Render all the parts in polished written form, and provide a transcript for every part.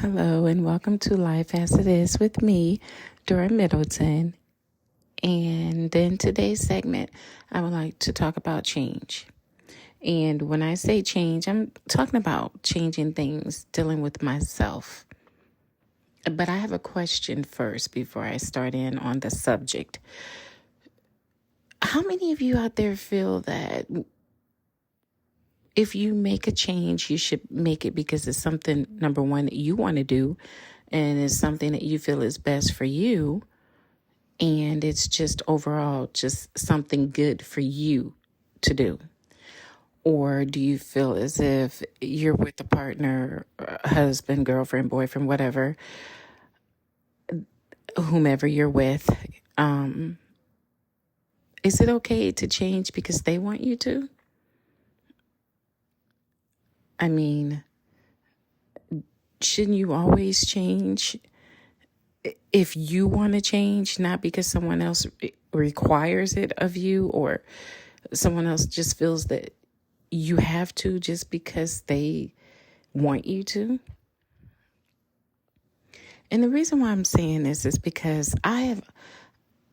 Hello, and welcome to Life as It Is with me, Dora Middleton. And in today's segment, I would like to talk about change. And when I say change, I'm talking about changing things, dealing with myself. But I have a question first before I start in on the subject. How many of you out there feel that if you make a change, you should make it because it's something, number one, that you want to do, and it's something that you feel is best for you, and it's just overall just something good for you to do? Or do you feel as if you're with a partner, husband, girlfriend, boyfriend, whatever, whomever you're with, is it okay to change because they want you to? I mean, shouldn't you always change if you want to change, not because someone else requires it of you, or someone else just feels that you have to just because they want you to? And the reason why I'm saying this is because I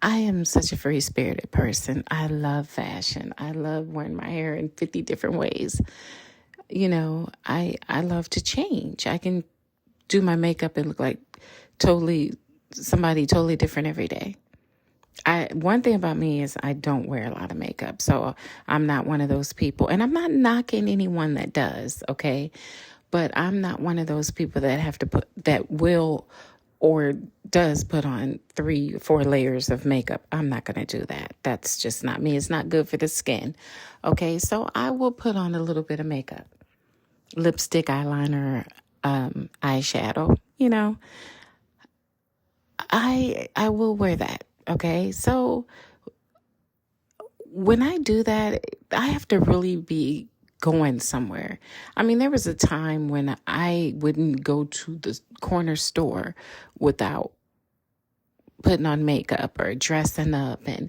am such a free-spirited person. I love fashion. I love wearing my hair in 50 different ways. I love to change. I can do my makeup and look like somebody totally different every day. One thing about me is I don't wear a lot of makeup, so I'm not one of those people. And I'm not knocking anyone that does, okay? But I'm not one of those people that will or does put on 3 or 4 layers of makeup. I'm not going to do that. That's just not me. It's not good for the skin, okay? So I will put on a little bit of makeup, lipstick, eyeliner, eyeshadow. I will wear that. Okay. So when I do that, I have to really be going somewhere. I mean, there was a time when I wouldn't go to the corner store without putting on makeup or dressing up and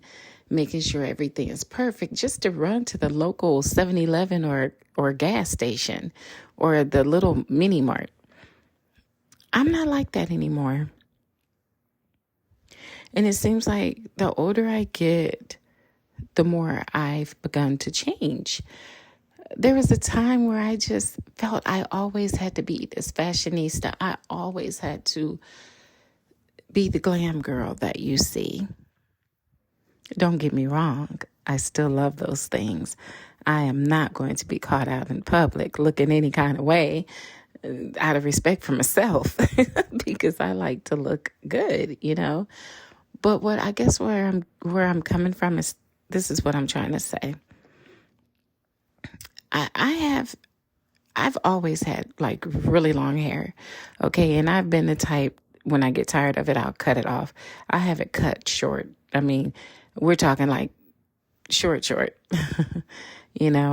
making sure everything is perfect, just to run to the local 7-Eleven or gas station or the little mini mart. I'm not like that anymore. And it seems like the older I get, the more I've begun to change. There was a time where I just felt I always had to be this fashionista. I always had to be the glam girl that you see. Don't get me wrong. I still love those things. I am not going to be caught out in public looking any kind of way out of respect for myself because I like to look good, But where I'm coming from is, this is what I'm trying to say. I've always had like really long hair. Okay. And I've been the type, when I get tired of it, I'll cut it off. I have it cut short. I mean, we're talking like short, and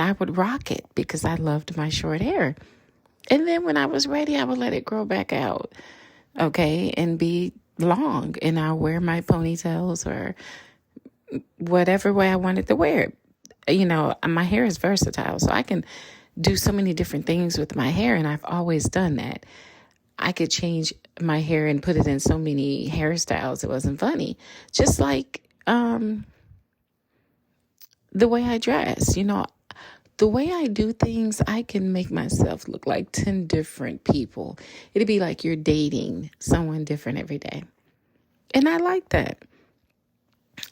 I would rock it because I loved my short hair. And then when I was ready, I would let it grow back out. Okay. And be long, and I'll wear my ponytails or whatever way I wanted to wear it. My hair is versatile, so I can do so many different things with my hair, and I've always done that. I could change my hair and put it in so many hairstyles, it wasn't funny. Just like the way I dress, the way I do things, I can make myself look like 10 different people. It'd be like you're dating someone different every day. And I like that.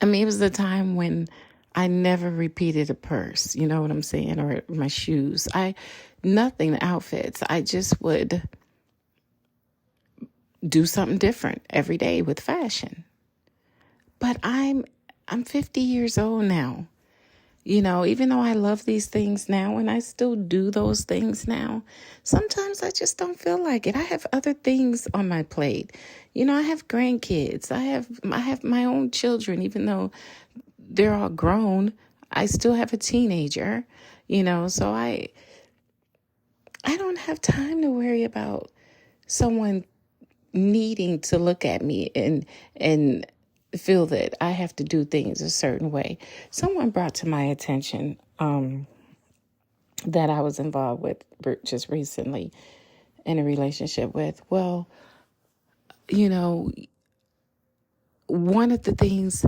I mean, it was the time when I never repeated a purse, you know what I'm saying? Or my shoes. Nothing, outfits. I just would do something different every day with fashion. But I'm 50 years old now. Even though I love these things now and I still do those things now, sometimes I just don't feel like it. I have other things on my plate. I have grandkids. I have my own children, even though they're all grown. I still have a teenager, so I don't have time to worry about someone needing to look at me and feel that I have to do things a certain way. Someone brought to my attention that I was involved with just recently, in a relationship with. Well, you know, one of the things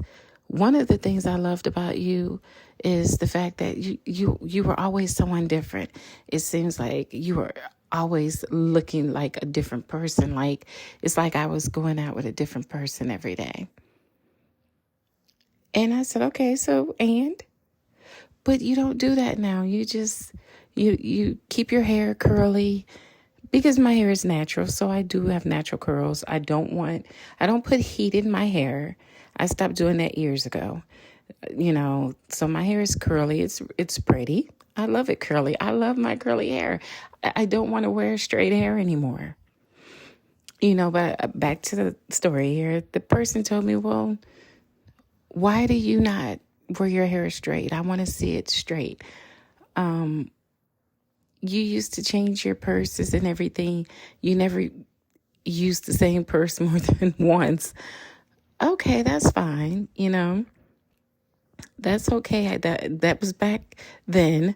I loved about you is the fact that you were always someone different. It seems like you were always looking like a different person. Like it's like I was going out with a different person every day. And I said, okay, but you don't do that now. You just you keep your hair curly. Because my hair is natural, so I do have natural curls. I don't put heat in my hair. I stopped doing that years ago. So my hair is curly. It's pretty. I love it curly. I love my curly hair. I don't want to wear straight hair anymore. But back to the story here. The person told me, well, why do you not wear your hair straight? I want to see it straight. You used to change your purses and everything. You never used the same purse more than once. Okay, that's fine. That's okay. That was back then.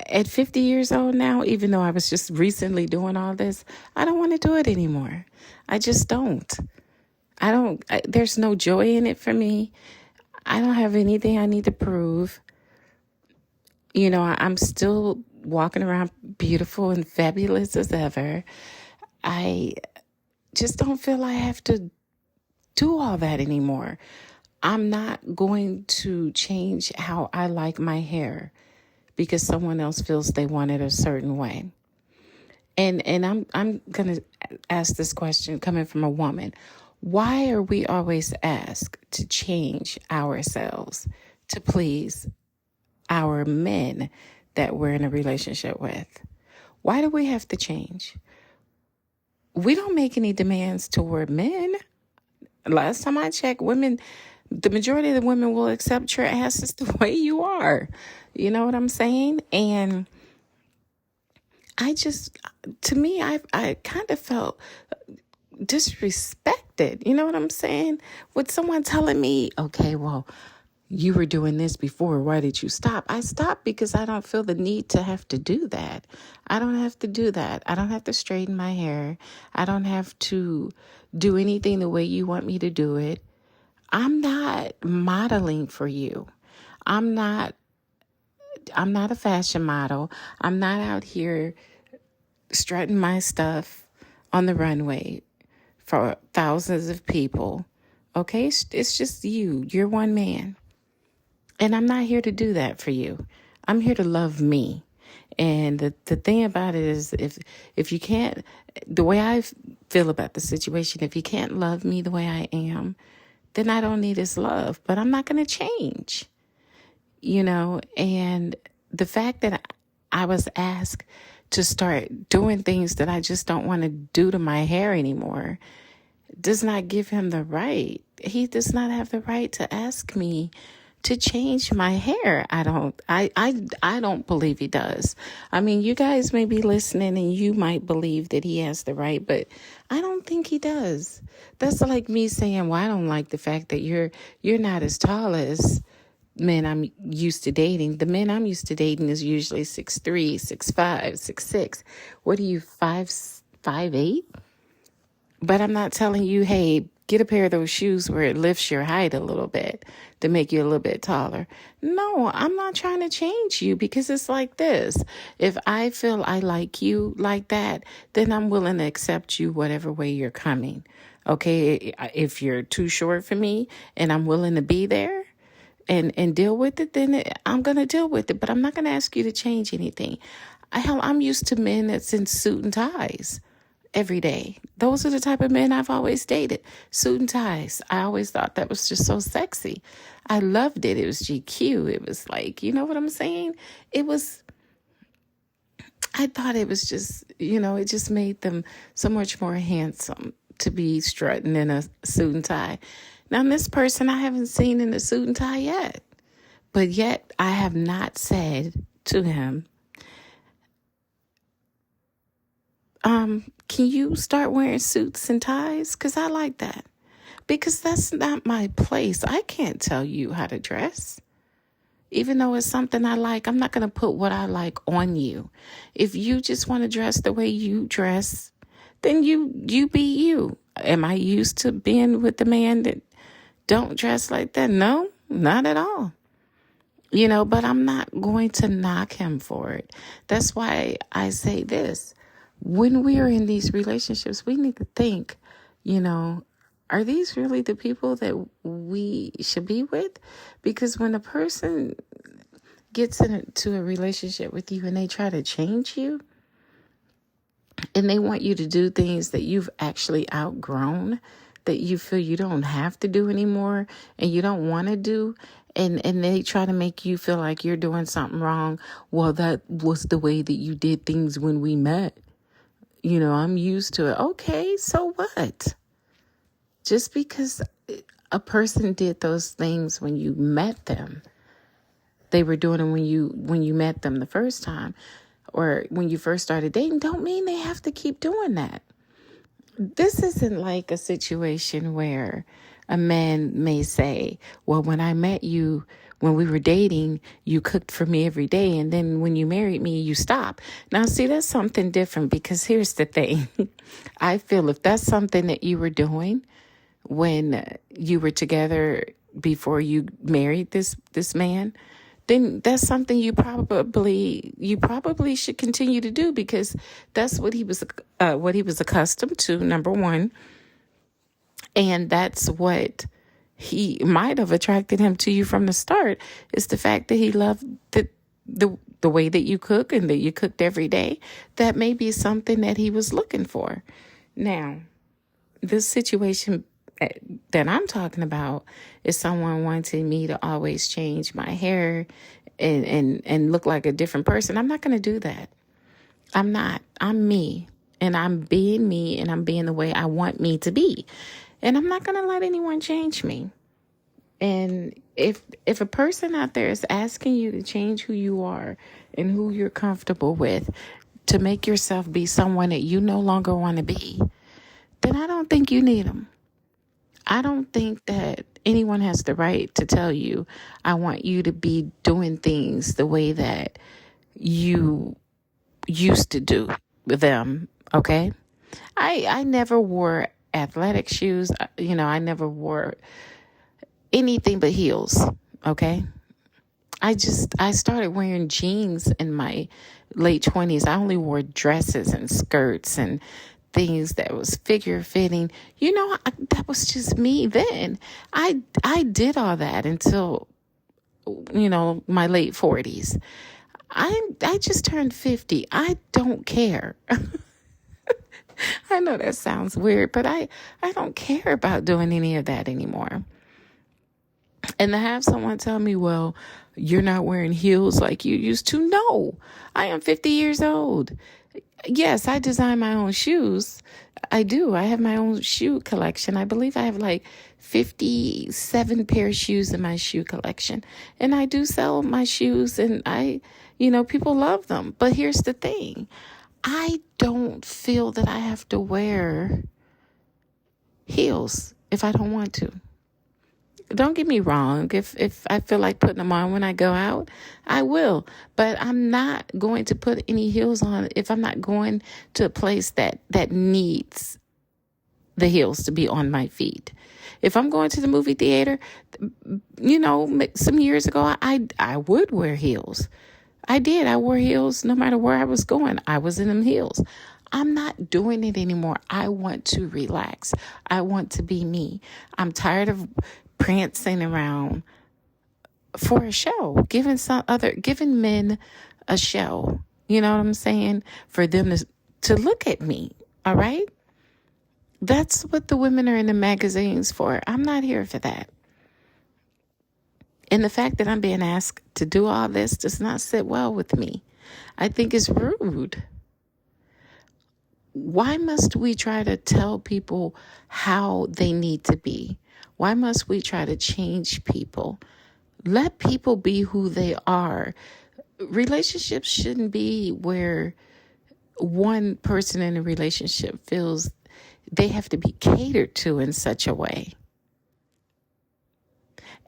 At 50 years old now, even though I was just recently doing all this, I don't want to do it anymore. I just don't. There's no joy in it for me. I don't have anything I need to prove. I'm still walking around beautiful and fabulous as ever. I just don't feel I have to do all that anymore. I'm not going to change how I like my hair because someone else feels they want it a certain way. And I'm going to ask this question coming from a woman. Why are we always asked to change ourselves to please our men that we're in a relationship with? Why do we have to change? We don't make any demands toward men. Last time I checked, the majority of the women will accept your ass as the way you are. You know what I'm saying? And I kind of felt disrespected. You know what I'm saying? With someone telling me, okay, well, you were doing this before. Why did you stop? I stopped because I don't feel the need to have to do that. I don't have to do that. I don't have to straighten my hair. I don't have to do anything the way you want me to do it. I'm not modeling for you. I'm not a fashion model. I'm not out here strutting my stuff on the runway for thousands of people. Okay? It's just you. You're one man. And I'm not here to do that for you. I'm here to love me. And the thing about it is if you can't, the way I feel about the situation, if you can't love me the way I am, then I don't need his love. But I'm not going to change, and the fact that I was asked to start doing things that I just don't want to do to my hair anymore does not give him the right. He does not have the right to ask me to change my hair. I don't believe he does. I mean, you guys may be listening and you might believe that he has the right, but I don't think he does. That's like me saying, well, I don't like the fact that you're not as tall as men I'm used to dating. The men I'm used to dating is usually 6'3", 6'5", 6'6". What are you, 5'8"? But I'm not telling you, hey, get a pair of those shoes where it lifts your height a little bit to make you a little bit taller. No, I'm not trying to change you because it's like this. If I feel I like you like that, then I'm willing to accept you whatever way you're coming. Okay, if you're too short for me and I'm willing to be there and deal with it, then I'm going to deal with it. But I'm not going to ask you to change anything. I'm used to men that's in suit and ties every day. Those are the type of men I've always dated. Suit and ties. I always thought that was just so sexy. I loved it. It was GQ. It was like, you know what I'm saying? I thought it was just, it just made them so much more handsome to be strutting in a suit and tie. Now, this person I haven't seen in a suit and tie yet. But yet I have not said to him, can you start wearing suits and ties? Because I like that. Because that's not my place. I can't tell you how to dress. Even though it's something I like, I'm not going to put what I like on you. If you just want to dress the way you dress, then you be you. Am I used to being with the man that don't dress like that? No, not at all. But I'm not going to knock him for it. That's why I say this. When we are in these relationships, we need to think, are these really the people that we should be with? Because when a person gets into a relationship with you and they try to change you and they want you to do things that you've actually outgrown, that you feel you don't have to do anymore and you don't want to do, and they try to make you feel like you're doing something wrong. Well, that was the way that you did things when we met. I'm used to it. Okay, so what? Just because a person did those things when you met them, they were doing them when you met them the first time or when you first started dating, don't mean they have to keep doing that. This isn't like a situation where a man may say, well, when I met you, when we were dating, you cooked for me every day. And then when you married me, you stopped. Now, see, that's something different, because here's the thing. I feel if that's something that you were doing when you were together before you married this man, then that's something you probably should continue to do, because that's what he was accustomed to, number one. And that's what he might have attracted him to you from the start, is the fact that he loved the way that you cook and that you cooked every day. That may be something that he was looking for. Now, this situation that I'm talking about is someone wanting me to always change my hair and look like a different person. I'm not going to do that. I'm not. I'm me, and I'm being me, and I'm being the way I want me to be. And I'm not going to let anyone change me. And if a person out there is asking you to change who you are and who you're comfortable with to make yourself be someone that you no longer want to be, then I don't think you need them. I don't think that anyone has the right to tell you, I want you to be doing things the way that you used to do with them. Okay. I never wore athletic shoes. I never wore anything but heels. Okay. I started wearing jeans in my late 20s. I only wore dresses and skirts and things that was figure fitting. That was just me then. I did all that until, my late 40s. I just turned 50. I don't care. I know that sounds weird, but I don't care about doing any of that anymore. And to have someone tell me, well, you're not wearing heels like you used to. No, I am 50 years old. Yes, I design my own shoes. I do. I have my own shoe collection. I believe I have like 57 pair of shoes in my shoe collection. And I do sell my shoes, and people love them. But here's the thing. I don't feel that I have to wear heels if I don't want to. Don't get me wrong. If I feel like putting them on when I go out, I will. But I'm not going to put any heels on if I'm not going to a place that needs the heels to be on my feet. If I'm going to the movie theater, some years ago, I would wear heels. I did. I wore heels no matter where I was going. I was in them heels. I'm not doing it anymore. I want to relax. I want to be me. I'm tired of prancing around for a show, giving men a show. You know what I'm saying? For them to look at me. All right. That's what the women are in the magazines for. I'm not here for that. And the fact that I'm being asked to do all this does not sit well with me. I think it's rude. Why must we try to tell people how they need to be? Why must we try to change people? Let people be who they are. Relationships shouldn't be where one person in a relationship feels they have to be catered to in such a way.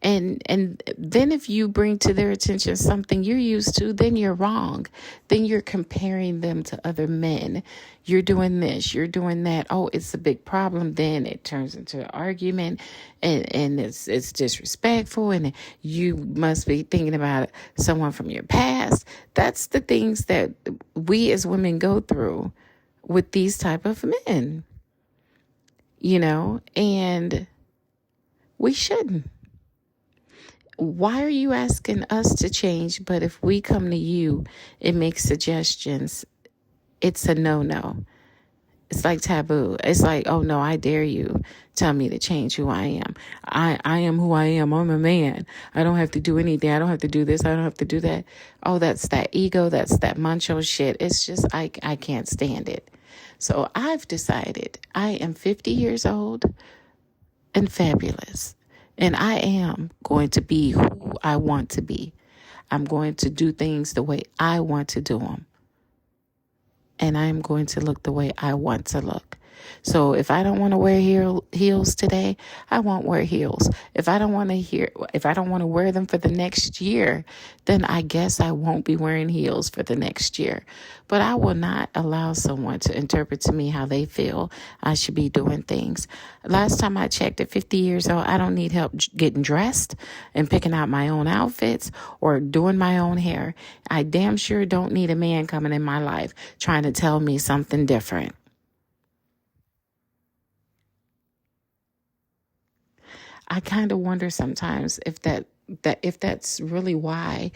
And then if you bring to their attention something you're used to, then you're wrong. Then you're comparing them to other men. You're doing this, you're doing that. Oh, it's a big problem. Then it turns into an argument, and it's disrespectful, and you must be thinking about someone from your past. That's the things that we as women go through with these type of men, and we shouldn't. Why are you asking us to change? But if we come to you and make suggestions, it's a no-no. It's like taboo. It's like, oh no, I dare you tell me to change who I am. I am who I am. I'm a man. I don't have to do anything. I don't have to do this. I don't have to do that. Oh, that's that ego. That's that macho shit. It's just, I can't stand it. So I've decided I am 50 years old and fabulous. And I am going to be who I want to be. I'm going to do things the way I want to do them. And I'm going to look the way I want to look. So if I don't want to wear heels today, I won't wear heels. If I don't want to wear them for the next year, then I guess I won't be wearing heels for the next year. But I will not allow someone to interpret to me how they feel I should be doing things. Last time I checked, at 50 years old, I don't need help getting dressed and picking out my own outfits or doing my own hair. I damn sure don't need a man coming in my life trying to tell me something different. I kind of wonder sometimes if that's really why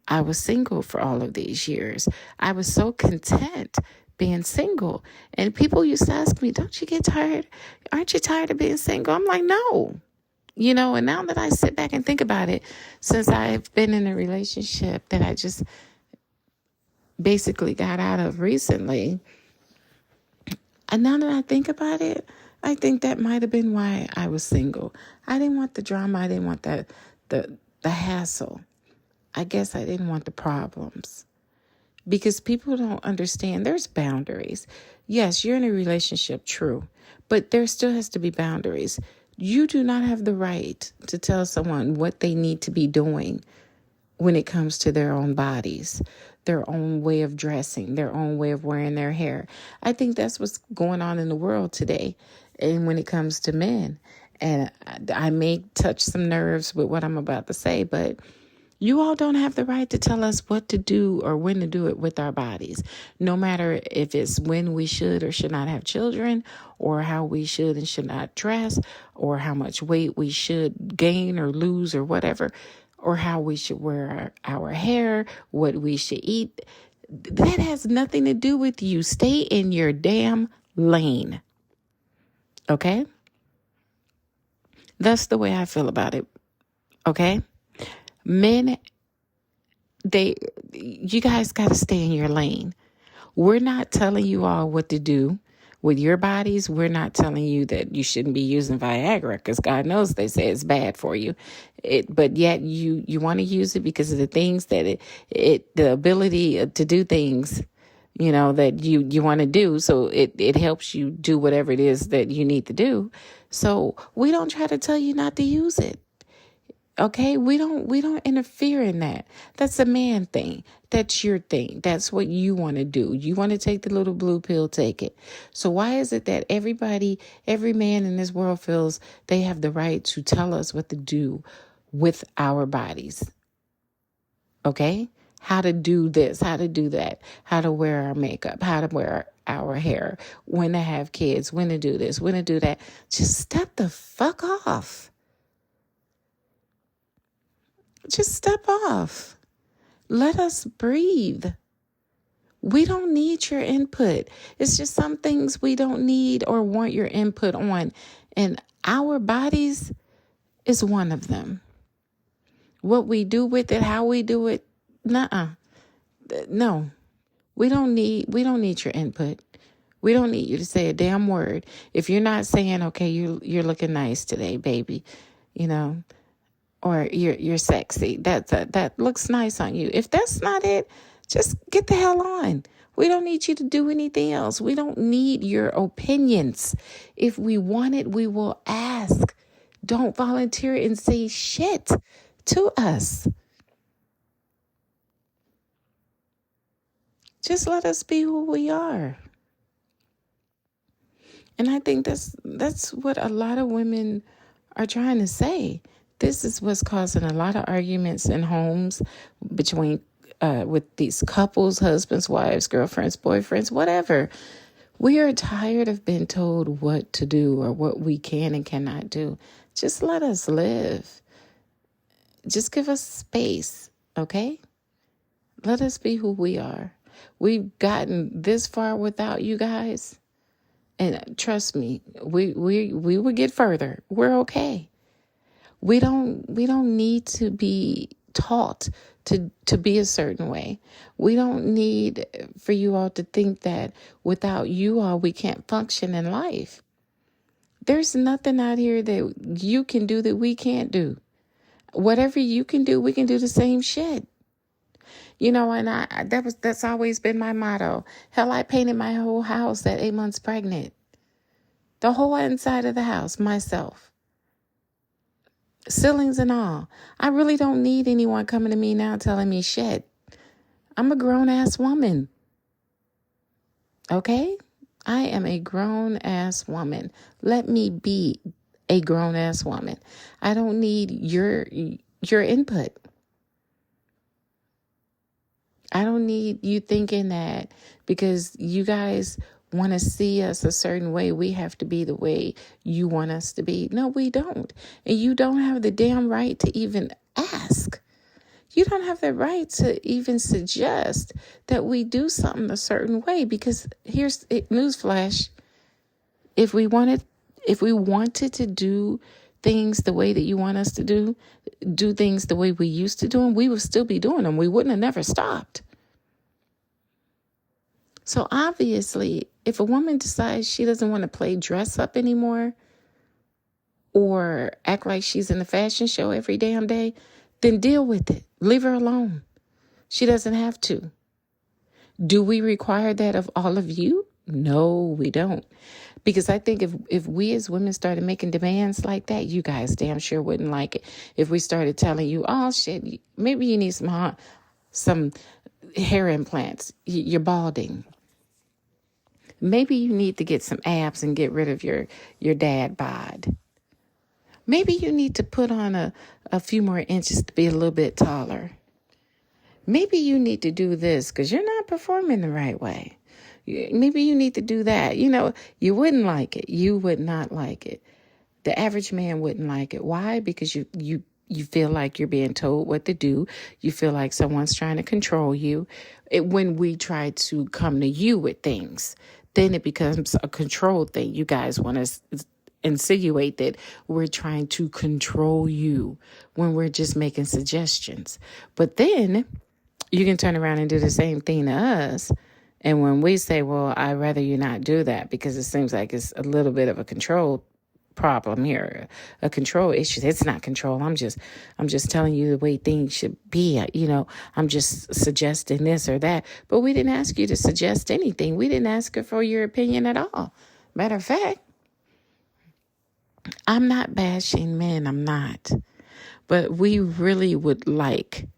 I was single for all of these years. I was so content being single. And people used to ask me, don't you get tired? Aren't you tired of being single? I'm like, no. And now that I sit back and think about it, since I've been in a relationship that I just basically got out of recently, and now that I think about it, I think that might have been why I was single. I didn't want the drama. I didn't want the hassle. I guess I didn't want the problems. Because people don't understand there's boundaries. Yes, you're in a relationship, true. But there still has to be boundaries. You do not have the right to tell someone what they need to be doing when it comes to their own bodies, their own way of dressing, their own way of wearing their hair. I think that's what's going on in the world today. And when it comes to men, and I may touch some nerves with what I'm about to say, but you all don't have the right to tell us what to do or when to do it with our bodies, no matter if it's when we should or should not have children, or how we should and should not dress, or how much weight we should gain or lose or whatever, or how we should wear our hair, what we should eat. That has nothing to do with you. Stay in your damn lane. Okay? That's the way I feel about it. Okay? Men, you guys got to stay in your lane. We're not telling you all what to do with your bodies. We're not telling you that you shouldn't be using Viagra, because God knows they say it's bad for you. But yet you want to use it because of the things that the ability to do things, that you want to do. So it helps you do whatever it is that you need to do. So we don't try to tell you not to use it. Okay, we don't interfere in that. That's a man thing. That's your thing. That's what you want to do. You want to take the little blue pill, take it. So why is it that every man in this world feels they have the right to tell us what to do with our bodies? Okay? How to do this, how to do that, how to wear our makeup, how to wear our hair, when to have kids, when to do this, when to do that. Just step the fuck off. Just step off. Let us breathe. We don't need your input. It's just some things we don't need or want your input on. And our bodies is one of them. What we do with it, how we do it, no. We don't need your input. We don't need you to say a damn word. If you're not saying, okay, you're looking nice today, baby, or you're sexy. That looks nice on you. If that's not it, just get the hell on. We don't need you to do anything else. We don't need your opinions. If we want it, we will ask. don't volunteer and say shit to us. Just let us be who we are. And I think that's what a lot of women are trying to say. This is what's causing a lot of arguments in homes between with these couples, husbands, wives, girlfriends, boyfriends, whatever. We are tired of being told what to do or what we can and cannot do. Just let us live. Just give us space, okay? Let us be who we are. We've gotten this far without you guys. And trust me, we will get further. We're okay. We don't need to be taught to be a certain way. We don't need for you all to think that without you all we can't function in life. There's nothing out here that you can do that we can't do. Whatever you can do, we can do the same shit. And that's always been my motto. Hell, I painted my whole house at 8 months pregnant. The whole inside of the house, myself. Ceilings and all. I really don't need anyone coming to me now telling me shit. I'm a grown-ass woman. Okay? I am a grown-ass woman. Let me be a grown-ass woman. I don't need your input. I don't need you thinking that because you guys want to see us a certain way, we have to be the way you want us to be. No, we don't. And you don't have the damn right to even ask. You don't have the right to even suggest that we do something a certain way because here's newsflash. If we wanted to do things the way that you want us to do things the way we used to do them, we would still be doing them. We wouldn't have never stopped. So obviously, if a woman decides she doesn't want to play dress up anymore or act like she's in a fashion show every damn day, then deal with it. Leave her alone. She doesn't have to. Do we require that of all of you? No, we don't. Because I think if we as women started making demands like that, you guys damn sure wouldn't like it. If we started telling you, oh shit, maybe you need some hair implants. You're balding. Maybe you need to get some abs and get rid of your dad bod. Maybe you need to put on a few more inches to be a little bit taller. Maybe you need to do this because you're not performing the right way. Maybe you need to do that. You wouldn't like it. You would not like it. The average man wouldn't like it. Why? Because you feel like you're being told what to do. You feel like someone's trying to control you. When we try to come to you with things, then it becomes a control thing. You guys want to insinuate that we're trying to control you when we're just making suggestions. But then you can turn around and do the same thing to us. And when we say, well, I'd rather you not do that because it seems like it's a little bit of a control problem here, a control issue. It's not control. I'm just telling you the way things should be. I'm just suggesting this or that. But we didn't ask you to suggest anything. We didn't ask her for your opinion at all. Matter of fact, I'm not bashing men. I'm not. But we really would like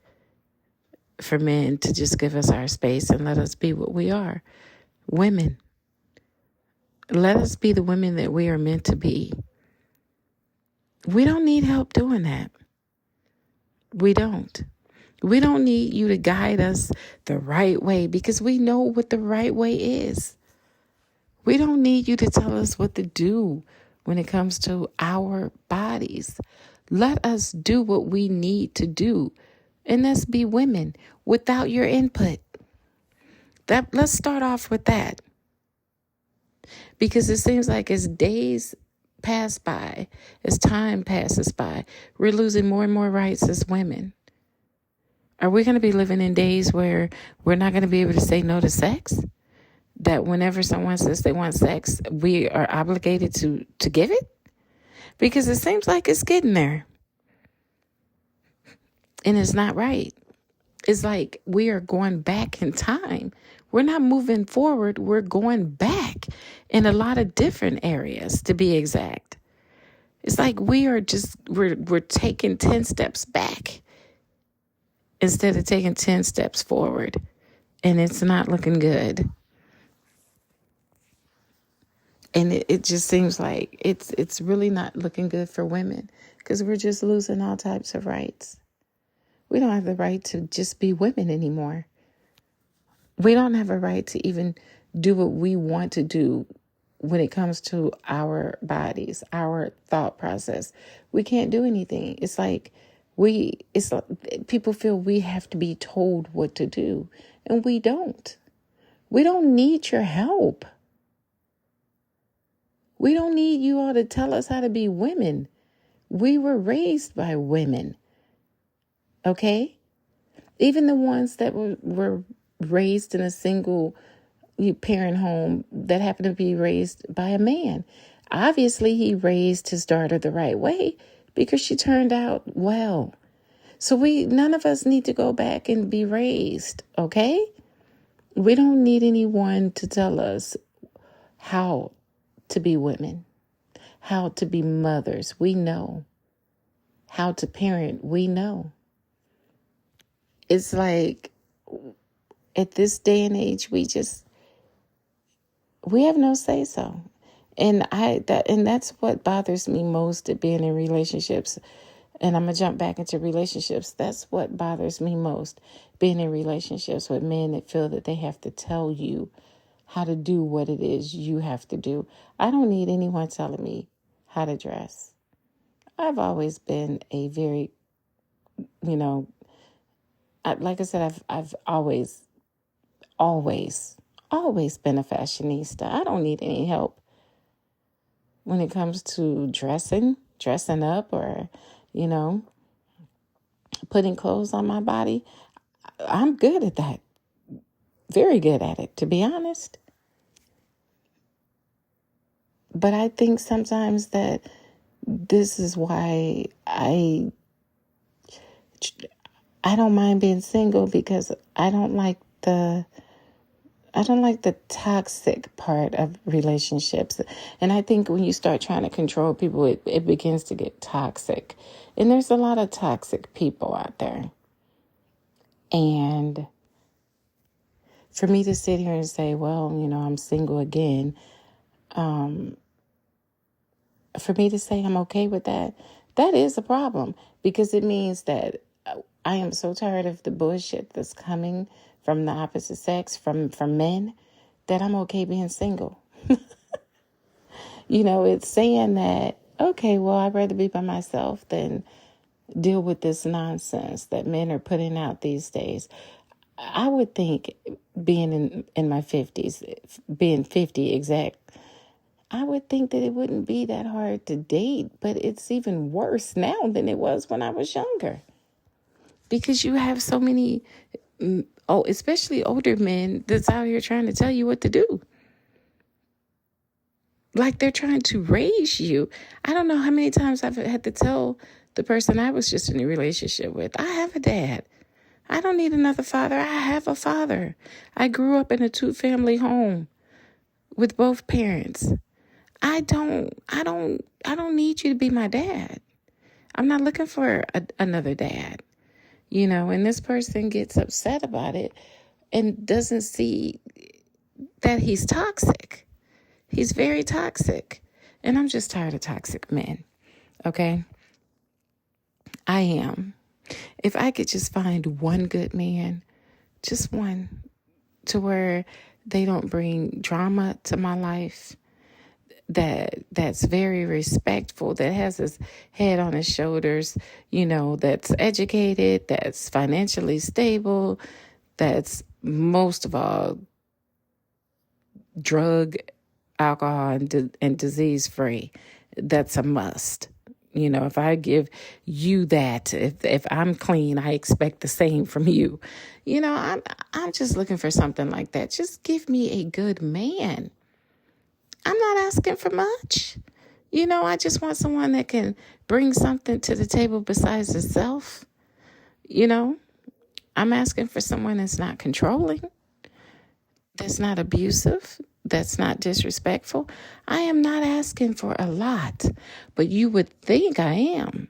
for men to just give us our space and let us be what we are. Women. Let us be the women that we are meant to be. We don't need help doing that. We don't. We don't need you to guide us the right way because we know what the right way is. We don't need you to tell us what to do when it comes to our bodies. Let us do what we need to do. And let's be women without your input. Let's start off with that. Because it seems like as days pass by, as time passes by, we're losing more and more rights as women. Are we going to be living in days where we're not going to be able to say no to sex? That whenever someone says they want sex, we are obligated to give it? Because it seems like it's getting there. And it's not right. It's like we are going back in time. We're not moving forward. We're going back in a lot of different areas, to be exact. It's like we're taking 10 steps back instead of taking 10 steps forward. And it's not looking good. And it just seems like it's really not looking good for women, because we're just losing all types of rights. We don't have the right to just be women anymore. We don't have a right to even do what we want to do when it comes to our bodies, our thought process. We can't do anything. It's like people feel we have to be told what to do, and we don't. We don't need your help. We don't need you all to tell us how to be women. We were raised by women. Okay? Even the ones that were raised in a single parent home that happened to be raised by a man. Obviously, he raised his daughter the right way because she turned out well. So none of us need to go back and be raised, okay? We don't need anyone to tell us how to be women, how to be mothers. We know. How to parent. We know. It's like at this day and age, we have no say so. And that's what bothers me most at being in relationships. And I'm going to jump back into relationships. That's what bothers me most, being in relationships with men that feel that they have to tell you how to do what it is you have to do. I don't need anyone telling me how to dress. I've always been a very, like I said, I've always been a fashionista. I don't need any help when it comes to dressing up, or, putting clothes on my body. I'm good at that. Very good at it, to be honest. But I think sometimes that this is why I don't mind being single, because I don't like the toxic part of relationships. And I think when you start trying to control people, it begins to get toxic. And there's a lot of toxic people out there. And for me to sit here and say, well, I'm single again, for me to say I'm okay with that, that is a problem, because it means that I am so tired of the bullshit that's coming from the opposite sex, from men, that I'm okay being single. It's saying that, okay, well, I'd rather be by myself than deal with this nonsense that men are putting out these days. I would think, being in my 50s, being 50 exact, I would think that it wouldn't be that hard to date, but it's even worse now than it was when I was younger. Because you have so many, especially older men that's out here trying to tell you what to do. Like they're trying to raise you. I don't know how many times I've had to tell the person I was just in a relationship with, I have a dad. I don't need another father. I have a father. I grew up in a 2-family home with both parents. I don't need you to be my dad. I'm not looking for another dad. And this person gets upset about it and doesn't see that he's toxic. He's very toxic. And I'm just tired of toxic men. Okay? I am. If I could just find one good man, just one, to where they don't bring drama to my life, that's very respectful, that has his head on his shoulders, that's educated, that's financially stable, that's most of all drug, alcohol, and disease free. That's a must. If I give you that, if I'm clean, I expect the same from you. I'm just looking for something like that. Just give me a good man. I'm not asking for much. I just want someone that can bring something to the table besides itself. I'm asking for someone that's not controlling, that's not abusive, that's not disrespectful. I am not asking for a lot, but you would think I am.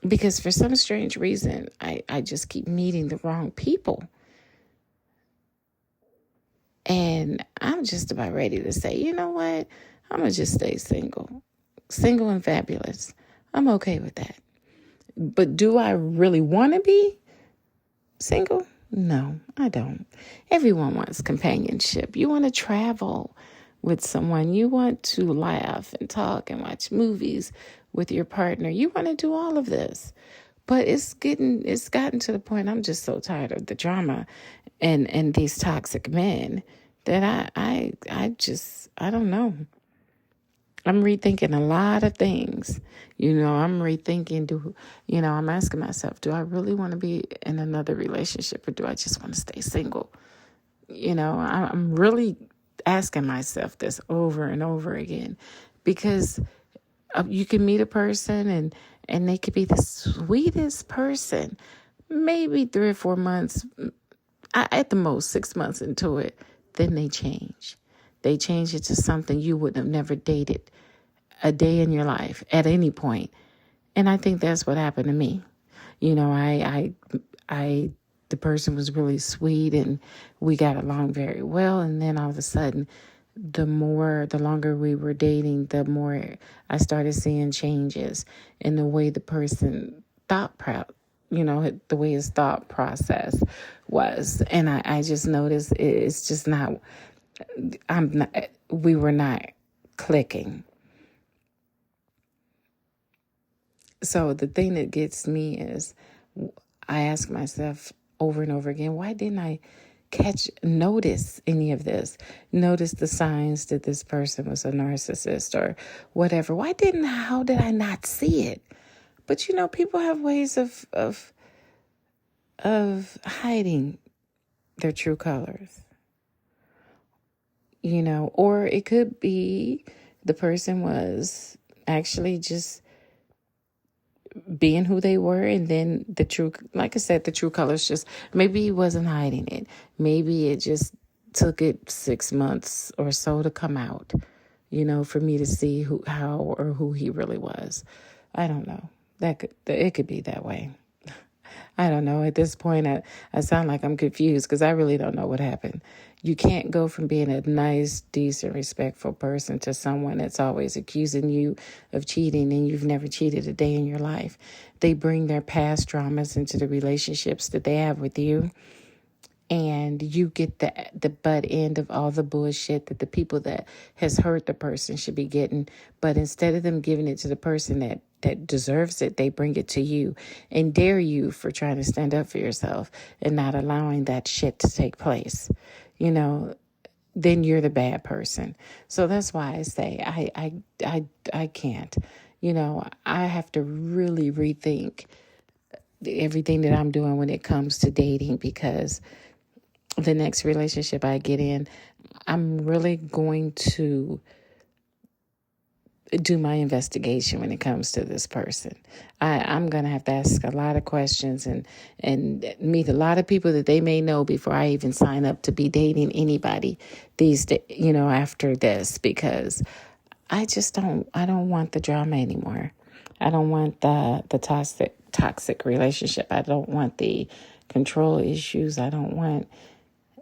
Because for some strange reason, I just keep meeting the wrong people. And I'm just about ready to say, you know what? I'm going to just stay single. Single and fabulous. I'm okay with that. But do I really want to be single? No, I don't. Everyone wants companionship. You want to travel with someone. You want to laugh and talk and watch movies with your partner. You want to do all of this. But it's gotten to the point I'm just so tired of the drama and these toxic men that I don't know. I'm rethinking a lot of things. I'm rethinking, I'm asking myself, do I really want to be in another relationship or do I just want to stay single? I'm really asking myself this over and over again because you can meet a person and they could be the sweetest person. Maybe 3 or 4 months, at the most 6 months into it, then they change. They change it to something you would have never dated a day in your life at any point. And I think that's what happened to me. The person was really sweet and we got along very well. And then all of a sudden, the longer we were dating, the more I started seeing changes in the way the person the way his thought process was. And I just noticed it's just not, we were not clicking. So the thing that gets me is I ask myself over and over again, why didn't I notice any of this? Notice the signs that this person was a narcissist or whatever. How did I not see it? But people have ways of hiding their true colors. Or it could be the person was actually just being who they were, and then like I said, the true colors just, maybe he wasn't hiding it. Maybe it just took it 6 months or so to come out, for me to see who he really was. I don't know. It could be that way. I don't know. At this point, I sound like I'm confused because I really don't know what happened. You can't go from being a nice, decent, respectful person to someone that's always accusing you of cheating and you've never cheated a day in your life. They bring their past traumas into the relationships that they have with you. And you get the butt end of all the bullshit that the people that has hurt the person should be getting. But instead of them giving it to the person that deserves it, they bring it to you and dare you for trying to stand up for yourself and not allowing that shit to take place. Then you're the bad person. So that's why I say I can't. I have to really rethink everything that I'm doing when it comes to dating, because the next relationship I get in, I'm really going to do my investigation when it comes to this person. I'm going to have to ask a lot of questions and meet a lot of people that they may know before I even sign up to be dating anybody these days, after this, because I don't want the drama anymore. I don't want the toxic relationship. I don't want the control issues. I don't want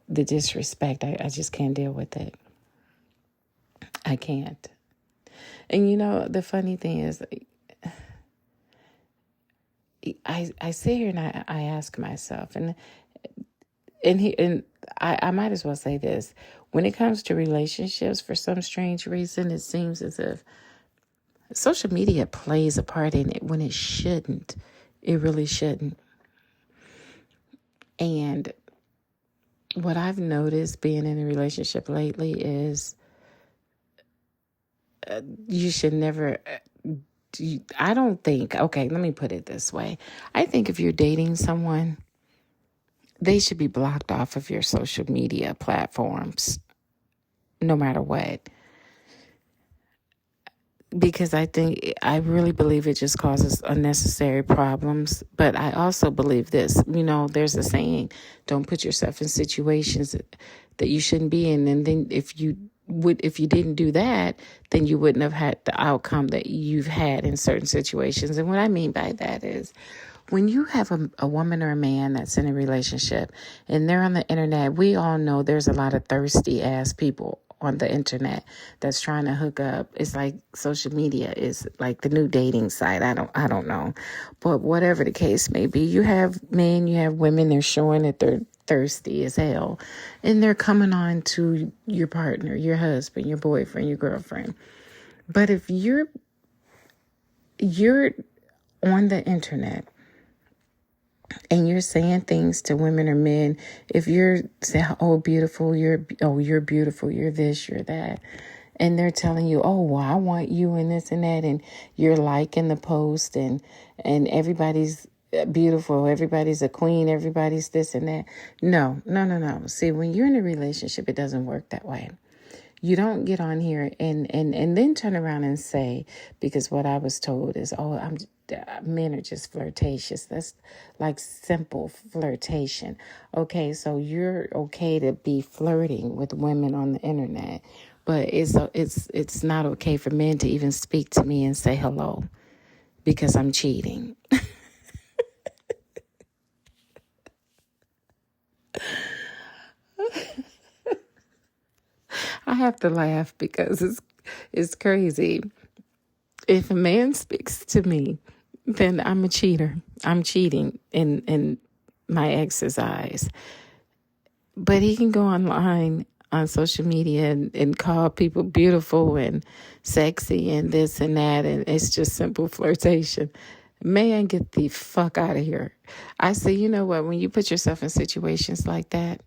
the disrespect. I just can't deal with it. I can't. And the funny thing is, I sit here and I ask myself, and I might as well say this: when it comes to relationships, for some strange reason, it seems as if social media plays a part in it when it shouldn't. It really shouldn't. And what I've noticed being in a relationship lately is you should never, I don't think, okay, let me put it this way. I think if you're dating someone, they should be blocked off of your social media platforms, no matter what. Because I really believe it just causes unnecessary problems. But I also believe this, there's a saying, don't put yourself in situations that you shouldn't be in. And then if you didn't do that, then you wouldn't have had the outcome that you've had in certain situations. And what I mean by that is when you have a woman or a man that's in a relationship and they're on the internet, we all know there's a lot of thirsty ass people on the internet that's trying to hook up. It's like social media is like the new dating site. I don't know. But whatever the case may be, you have men, you have women, they're showing that they're thirsty as hell. And they're coming on to your partner, your husband, your boyfriend, your girlfriend. But if you're on the internet and you're saying things to women or men, if you're saying, oh, beautiful, you're beautiful, you're this, you're that, and they're telling you, oh, well, I want you and this and that, and you're liking the post, and everybody's beautiful, everybody's a queen, everybody's this and that. No. See, when you're in a relationship, it doesn't work that way. You don't get on here and then turn around and say, because what I was told is, men are just flirtatious. That's like simple flirtation. Okay, so you're okay to be flirting with women on the internet, but it's not okay for men to even speak to me and say hello because I'm cheating. I have to laugh because it's crazy. If a man speaks to me, then I'm a cheater. I'm cheating in my ex's eyes. But he can go online on social media and call people beautiful and sexy and this and that, and it's just simple flirtation. Man, get the fuck out of here. I say, you know what? When you put yourself in situations like that,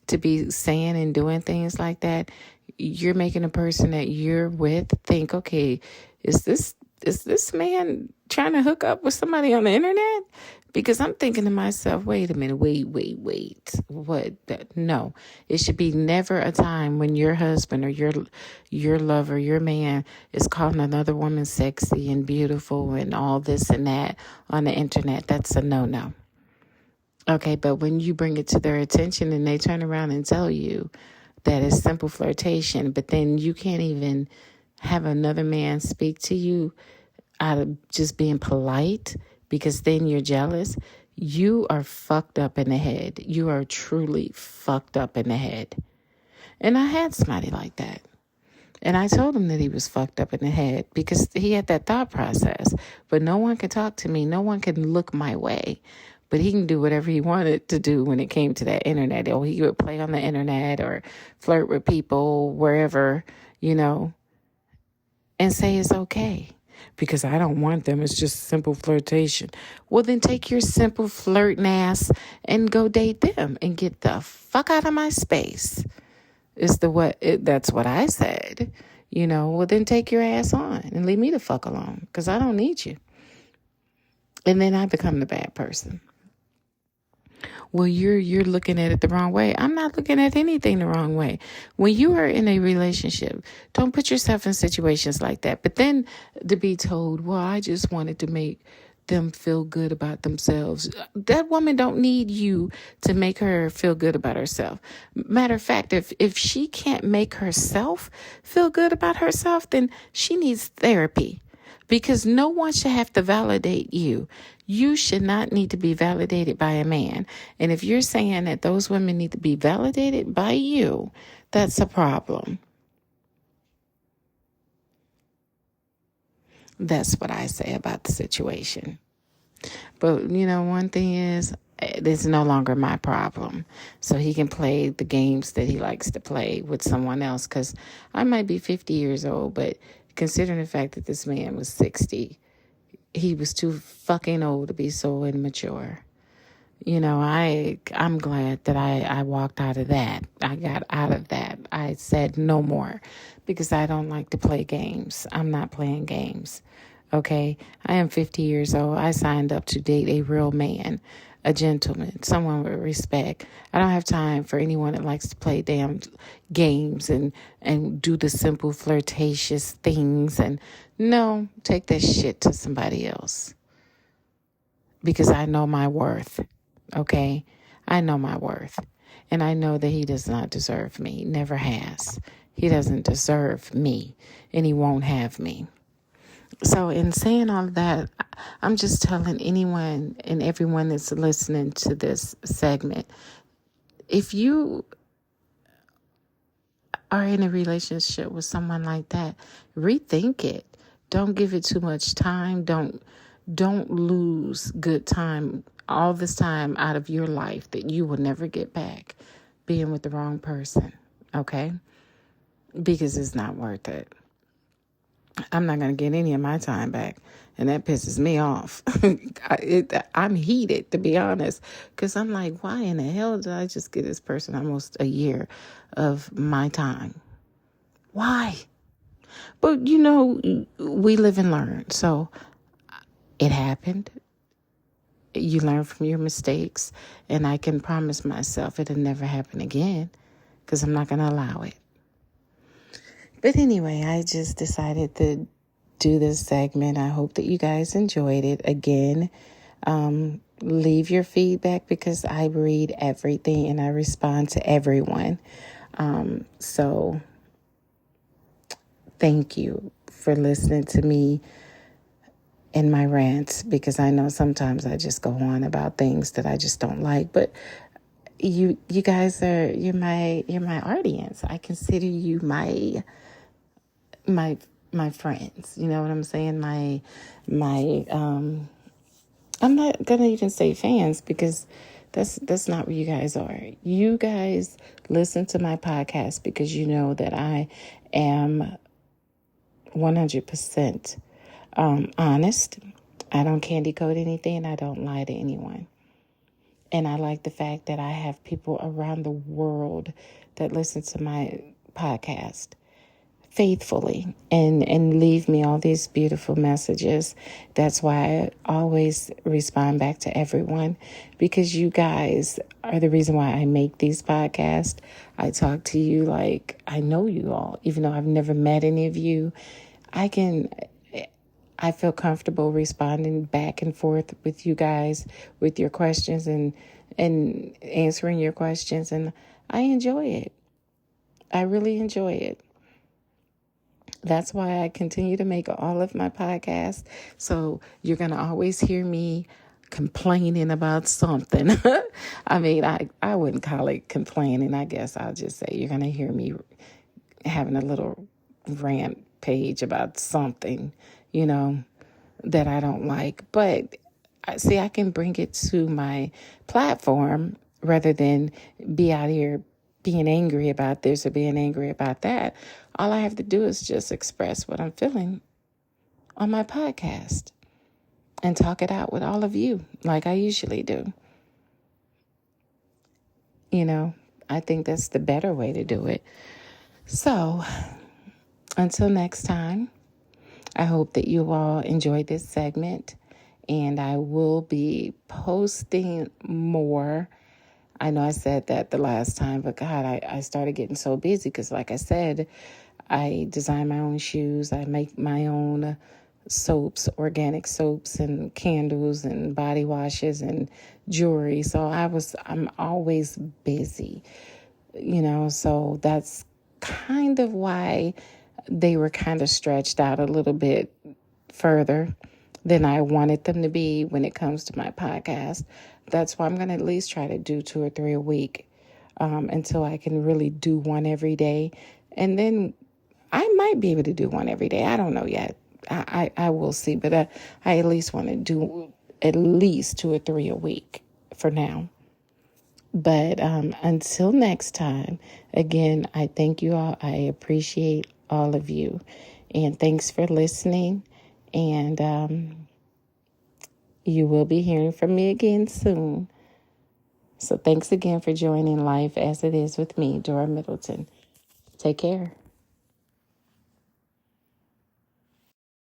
to be saying and doing things like that, you're making a person that you're with think, okay, is this man trying to hook up with somebody on the internet? Because I'm thinking to myself, wait a minute, wait. What? No, it should be never a time when your husband or your lover, your man is calling another woman sexy and beautiful and all this and that on the internet. That's a no-no. Okay, but when you bring it to their attention and they turn around and tell you that it's simple flirtation, but then you can't even have another man speak to you out of just being polite because then you're jealous, you are fucked up in the head. You are truly fucked up in the head. And I had somebody like that. And I told him that he was fucked up in the head because he had that thought process. But no one can talk to me. No one can look my way. But he can do whatever he wanted to do when it came to that internet. Or he would play on the internet or flirt with people wherever, and say it's okay. Because I don't want them. It's just simple flirtation. Well, then take your simple flirting ass and go date them and get the fuck out of my space. That's what I said. Well, then take your ass on and leave me the fuck alone because I don't need you. And then I become the bad person. Well, you're looking at it the wrong way. I'm not looking at anything the wrong way. When you are in a relationship, don't put yourself in situations like that. But then to be told, well, I just wanted to make them feel good about themselves. That woman don't need you to make her feel good about herself. Matter of fact, if she can't make herself feel good about herself, then she needs therapy. Because no one should have to validate you. You should not need to be validated by a man. And if you're saying that those women need to be validated by you, that's a problem. That's what I say about the situation. But, one thing is, it's no longer my problem. So he can play the games that he likes to play with someone else. Because I might be 50 years old, but considering the fact that this man was 60, he was too fucking old to be so immature. I'm glad that I walked out of that. I got out of that. I said no more because I don't like to play games. I'm not playing games. Okay? I am 50 years old. I signed up to date a real man, a gentleman, someone with respect. I don't have time for anyone that likes to play damn games and do the simple flirtatious things. And no, take that shit to somebody else. Because I know my worth. Okay? I know my worth. And I know that he does not deserve me, never has. He doesn't deserve me, and he won't have me. So in saying all of that, I'm just telling anyone and everyone that's listening to this segment, if you are in a relationship with someone like that, rethink it. Don't give it too much time. Don't lose good time, all this time out of your life that you will never get back being with the wrong person. Okay? Because it's not worth it. I'm not going to get any of my time back. And that pisses me off. I'm heated, to be honest, because I'm like, why in the hell did I just give this person almost a year of my time? Why? But, we live and learn. So it happened. You learn from your mistakes. And I can promise myself it'll never happen again because I'm not going to allow it. But anyway, I just decided to do this segment. I hope that you guys enjoyed it. Again, leave your feedback because I read everything and I respond to everyone. So thank you for listening to me and my rants, because I know sometimes I just go on about things that I just don't like. But you guys you're my audience. I consider you my friends. You know what I'm saying? My I'm not gonna even say fans, because that's not what you guys are. You guys listen to my podcast because you know that I am 100% honest. I don't candy coat anything. I don't lie to anyone. And I like the fact that I have people around the world that listen to my podcast faithfully and leave me all these beautiful messages. That's why I always respond back to everyone, because you guys are the reason why I make these podcasts. I talk to you like I know you all, even though I've never met any of you. I feel comfortable responding back and forth with you guys with your questions and answering your questions, and I enjoy it. I really enjoy it. That's why I continue to make all of my podcasts. So you're going to always hear me complaining about something. I mean, I wouldn't call it complaining. I guess I'll just say you're going to hear me having a little rant page about something, that I don't like. But see, I can bring it to my platform rather than be out here being angry about this or being angry about that. All I have to do is just express what I'm feeling on my podcast and talk it out with all of you like I usually do. I think that's the better way to do it. So until next time, I hope that you all enjoyed this segment, and I will be posting more. I know I said that the last time, but God, I started getting so busy because, like I said, I design my own shoes. I make my own soaps, organic soaps and candles and body washes and jewelry. So I'm always busy, so that's kind of why they were kind of stretched out a little bit further than I wanted them to be when it comes to my podcast. That's why I'm going to at least try to do 2 or 3 a week until I can really do one every day. And then I might be able to do one every day. I don't know yet. I will see. But I at least want to do at least 2 or 3 a week for now. But until next time, again, I thank you all. I appreciate all of you. And thanks for listening. And you will be hearing from me again soon. So thanks again for joining Life as It Is with me, Dora Middleton. Take care.